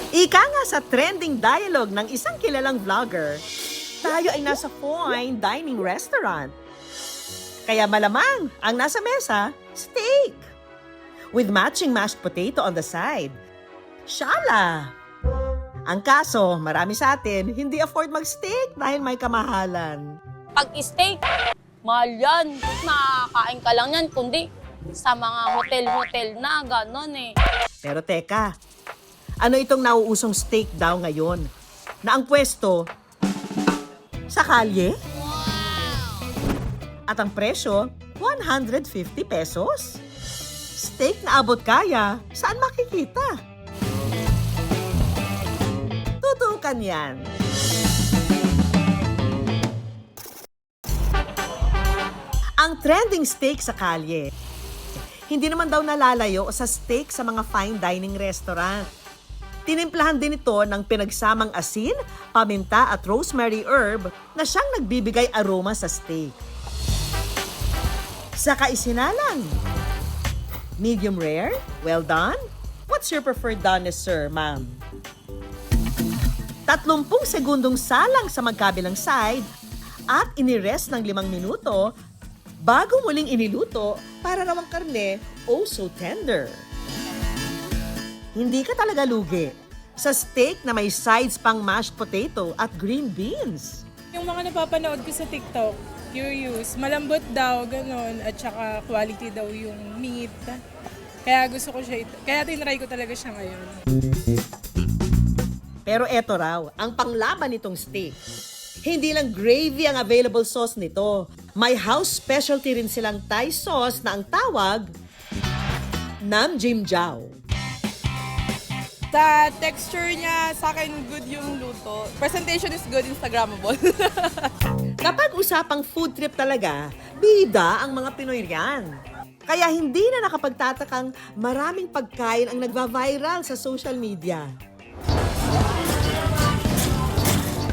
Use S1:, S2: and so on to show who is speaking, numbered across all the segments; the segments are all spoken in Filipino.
S1: Ika nga sa trending dialogue ng isang kilalang vlogger, tayo ay nasa fine dining restaurant. Kaya malamang ang nasa mesa, steak. With matching mashed potato on the side. Shala! Ang kaso, marami sa atin hindi afford mag-steak dahil may kamahalan.
S2: Pag steak, mahal yan. Makakain ka lang yan, kundi sa mga hotel-hotel na, gano'n eh.
S1: Pero teka, ano itong nauusong steak daw ngayon? Na ang pwesto, sa kalye? At ang presyo, 150 pesos? Steak na abot kaya, saan makikita? Tutukan yan. Ang trending steak sa kalye, hindi naman daw nalalayo sa steak sa mga fine dining restaurant. Tinimplahan din ito ng pinagsamang asin, paminta at rosemary herb na siyang nagbibigay aroma sa steak. Saka isinalang. Medium rare? Well done? What's your preferred doneness, sir, ma'am? 30 segundong salang sa magkabilang side at inirest ng 5 minuto bago muling iniluto para raw ang karne oh so tender. Hindi ka talaga lugi sa steak na may sides pang mashed potato at green beans.
S3: Yung mga napapanood ko sa TikTok, curious, malambot daw, ganun, at saka quality daw yung meat. Kaya gusto ko siya, kaya tinry ko talaga siya ngayon.
S1: Pero eto raw, ang panglaban nitong steak. Hindi lang gravy ang available sauce nito. May house specialty rin silang Thai sauce na ang tawag, Nam Jim Jao.
S4: Sa texture niya, sa akin good yung luto. Presentation is good, Instagrammable.
S1: Kapag usapang food trip talaga, bida ang mga Pinoy riyan. Kaya hindi na nakapagtatakang maraming pagkain ang nagva-viral sa social media.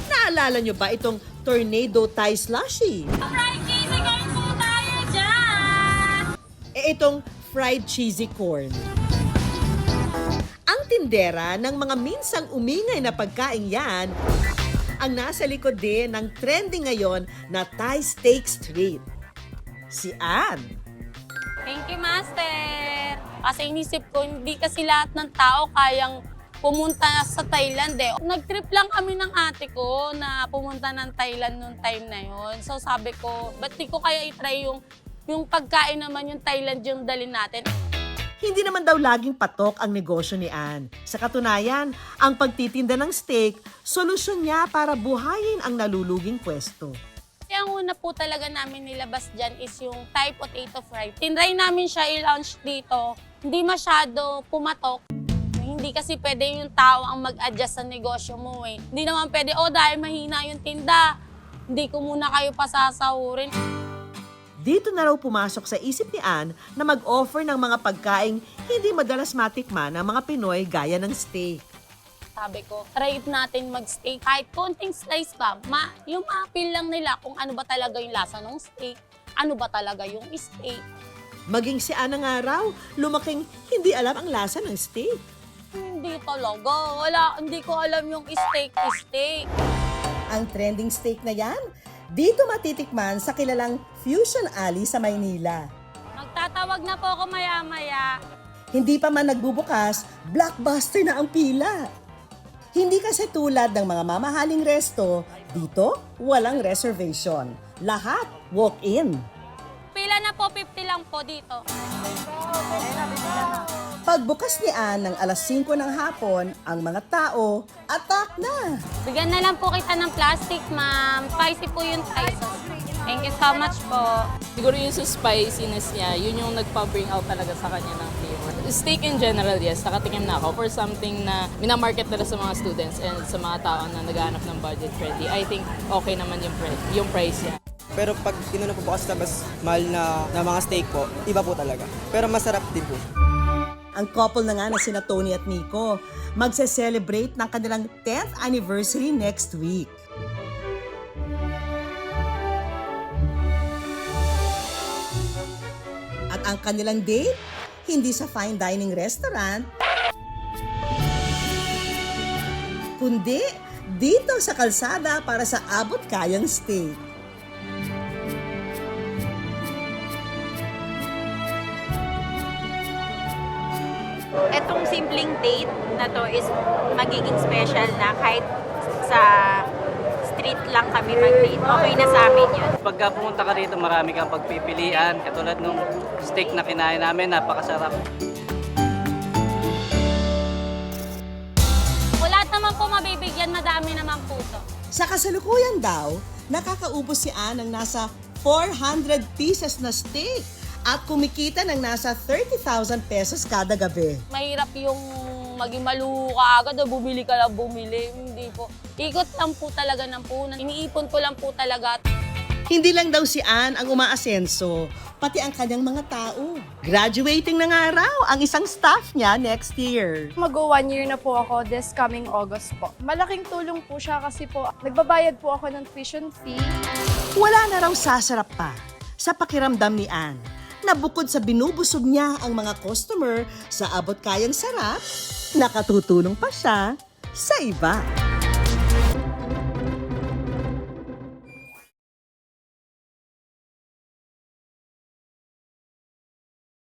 S1: Naalala nyo ba itong Tornado Thai Slushy?
S2: Fried cheesy corn po tayo dyan!
S1: Itong fried cheesy corn. Ang tindera ng mga minsang umingay na pagkain yan, ang nasa likod din ng trending ngayon na Thai Steak Street. Si Ann.
S2: Thank you, Master! Kasi inisip ko, hindi kasi lahat ng tao kayang pumunta sa Thailand eh. Nag-trip lang kami ng ate ko na pumunta ng Thailand noong time na yon. So sabi ko, ba't di ko kaya itry yung pagkain naman yung Thailand yung dalhin natin?
S1: Hindi naman daw laging patok ang negosyo ni Ann. Sa katunayan, ang pagtitinda ng steak, solusyon niya para buhayin ang naluluging pwesto.
S2: Kaya ang una po talaga namin nilabas dyan is yung Thai potato fry. Tinry namin siya i-launch dito. Hindi masyado pumatok. Hindi kasi pwede yung tao ang mag-adjust sa negosyo mo eh. Hindi naman pwede, dahil mahina yung tinda, hindi ko muna kayo pasasahurin.
S1: Dito na raw pumasok sa isip ni Ann na mag-offer ng mga pagkaing hindi madalas matikman ng mga Pinoy gaya ng steak.
S2: Sabi ko, try natin mag-steak. Kahit konting slice pa, yung ma-feel lang nila kung ano ba talaga yung lasa ng steak, ano ba talaga yung steak.
S1: Maging si Ann nga raw, lumaking hindi alam ang lasa ng steak.
S2: Hindi talaga. Hindi ko alam yung steak.
S1: Ang trending steak na yan, dito matitikman sa kilalang Fusion Alley sa Maynila.
S2: Magtatawag na po ako maya-maya.
S1: Hindi pa man nagbubukas, blockbuster na ang pila. Hindi kasi tulad ng mga mamahaling resto, dito walang reservation. Lahat walk-in.
S2: Pila na po, 50 lang po dito.
S1: Pagbukas ni Ann ng alas 5 ng hapon, ang mga tao, attack na!
S2: Bigyan na lang po kita ng plastic, ma'am. Spicy po yung Thai sauce. Thank you so much po.
S4: Siguro yung sa spiciness niya, yun yung nagpa-bring out talaga sa kanya ng flavor. Steak in general, yes, nakatikim na ako for something na minamarket nila sa mga students and sa mga tao na naghahanap ng budget friendly. I think okay naman yung price niya.
S5: Pero pag tinanong po kasi tapos mahal na mga steak po, iba po talaga. Pero masarap din po.
S1: Ang couple na nga na sina Tony at Nico, magse-celebrate ng kanilang 10th anniversary next week. At ang kanilang date, hindi sa fine dining restaurant, kundi dito sa kalsada para sa abot kayang steak.
S6: Etong simpleng date na to is magiging special na kahit sa street lang kami mag-date. Okay na sa amin yun.
S7: Pagka pumunta ka rito, marami kang pagpipilian. Katulad nung steak na kinain namin, napakasarap.
S2: Wala naman po mabibigyan, madami naman po to.
S1: Sa kasalukuyan daw, nakakaubos si Ann ng nasa 400 pieces na steak at kumikita ng nasa 30,000 pesos kada gabi.
S2: Mahirap yung maging maluho ka agad o bumili ka lang bumili. Hindi po. Ikot lang po talaga ng punan. Iniipon ko lang po talaga.
S1: Hindi lang daw si Ann ang umaasenso, pati ang kanyang mga tao. Graduating na nga raw ang isang staff niya next year.
S8: Mag-1 year na po ako this coming August po. Malaking tulong po siya kasi po nagbabayad po ako ng tuition fee.
S1: Wala na raw sasarap pa sa pakiramdam ni Ann na bukod sa binubusog niya ang mga customer sa abot kayang sarap, nakatutulong pa siya sa iba.